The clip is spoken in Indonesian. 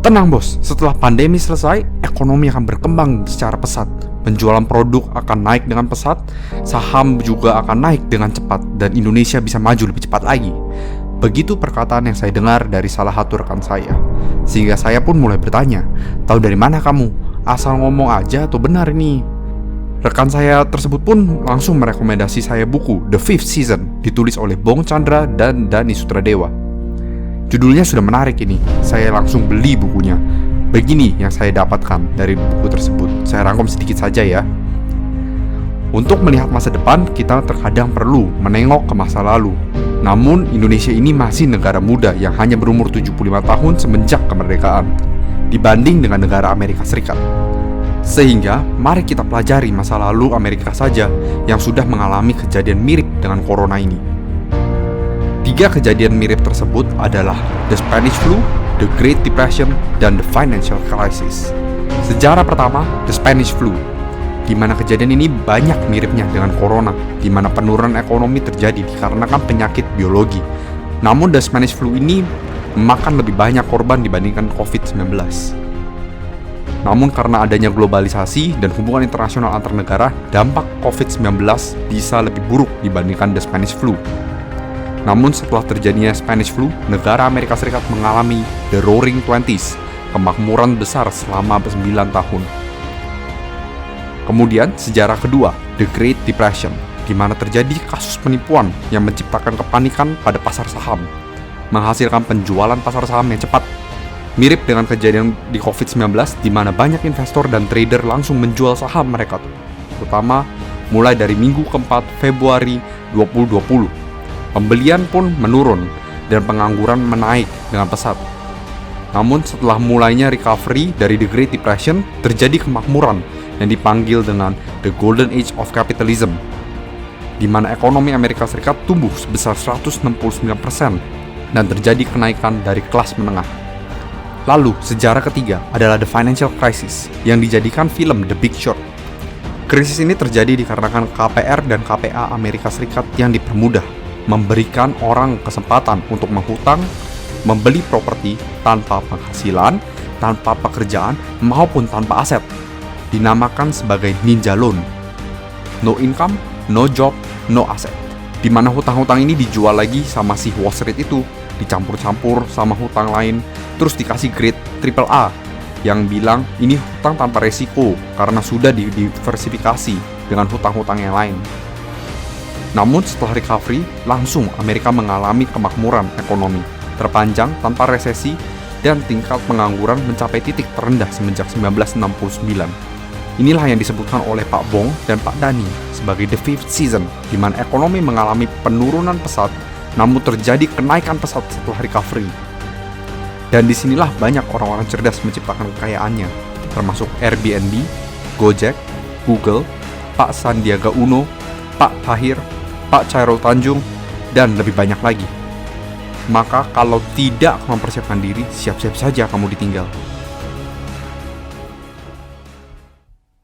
Tenang bos, setelah pandemi selesai, ekonomi akan berkembang secara pesat. Penjualan produk akan naik dengan pesat, saham juga akan naik dengan cepat, dan Indonesia bisa maju lebih cepat lagi. Begitu perkataan yang saya dengar dari salah satu rekan saya. Sehingga saya pun mulai bertanya, tahu dari mana kamu? Asal ngomong aja atau benar ini? Rekan saya tersebut pun langsung merekomendasi saya buku The Fifth Season, ditulis oleh Bong Chandra dan Dani Sutradewa. Judulnya sudah menarik ini, saya langsung beli bukunya. Begini yang saya dapatkan dari buku tersebut, saya rangkum sedikit saja ya. Untuk melihat masa depan, kita terkadang perlu menengok ke masa lalu. Namun, Indonesia ini masih negara muda yang hanya berumur 75 tahun semenjak kemerdekaan, dibanding dengan negara Amerika Serikat. Sehingga, mari kita pelajari masa lalu Amerika saja yang sudah mengalami kejadian mirip dengan corona ini. 3 kejadian mirip tersebut adalah The Spanish Flu, The Great Depression, dan The Financial Crisis. Sejarah pertama, The Spanish Flu, di mana kejadian ini banyak miripnya dengan corona, di mana penurunan ekonomi terjadi dikarenakan penyakit biologi. Namun The Spanish Flu ini memakan lebih banyak korban dibandingkan COVID-19. Namun karena adanya globalisasi dan hubungan internasional antar negara, dampak COVID-19 bisa lebih buruk dibandingkan The Spanish Flu. Namun setelah terjadinya Spanish Flu, negara Amerika Serikat mengalami The Roaring Twenties, kemakmuran besar selama 9 tahun. Kemudian sejarah kedua, The Great Depression, di mana terjadi kasus penipuan yang menciptakan kepanikan pada pasar saham, menghasilkan penjualan pasar saham yang cepat. Mirip dengan kejadian di COVID-19, di mana banyak investor dan trader langsung menjual saham mereka, terutama mulai dari minggu keempat Februari 2020. Pembelian pun menurun dan pengangguran menaik dengan pesat. Namun setelah mulainya recovery dari The Great Depression, terjadi kemakmuran yang dipanggil dengan The Golden Age of Capitalism, di mana ekonomi Amerika Serikat tumbuh sebesar 169% dan terjadi kenaikan dari kelas menengah. Lalu, sejarah ketiga adalah The Financial Crisis yang dijadikan film The Big Short. Krisis ini terjadi dikarenakan KPR dan KPA Amerika Serikat yang dipermudah, memberikan orang kesempatan untuk menghutang, membeli properti tanpa penghasilan, tanpa pekerjaan, maupun tanpa aset. Dinamakan sebagai ninja loan. No income, no job, no asset. Di mana hutang-hutang ini dijual lagi sama si Wall Street itu, dicampur-campur sama hutang lain, terus dikasih grade AAA yang bilang ini hutang tanpa resiko karena sudah didiversifikasi dengan hutang-hutang yang lain. Namun setelah recovery, langsung Amerika mengalami kemakmuran ekonomi terpanjang tanpa resesi dan tingkat pengangguran mencapai titik terendah semenjak 1969. Inilah yang disebutkan oleh Pak Bong dan Pak Dani sebagai The Fifth Season, di mana ekonomi mengalami penurunan pesat, namun terjadi kenaikan pesat setelah recovery. Dan disinilah banyak orang-orang cerdas menciptakan kekayaannya, termasuk Airbnb, Gojek, Google, Pak Sandiaga Uno, Pak Tahir, Pak Chairul Tanjung, dan lebih banyak lagi. Maka kalau tidak mempersiapkan diri, siap-siap saja kamu ditinggal.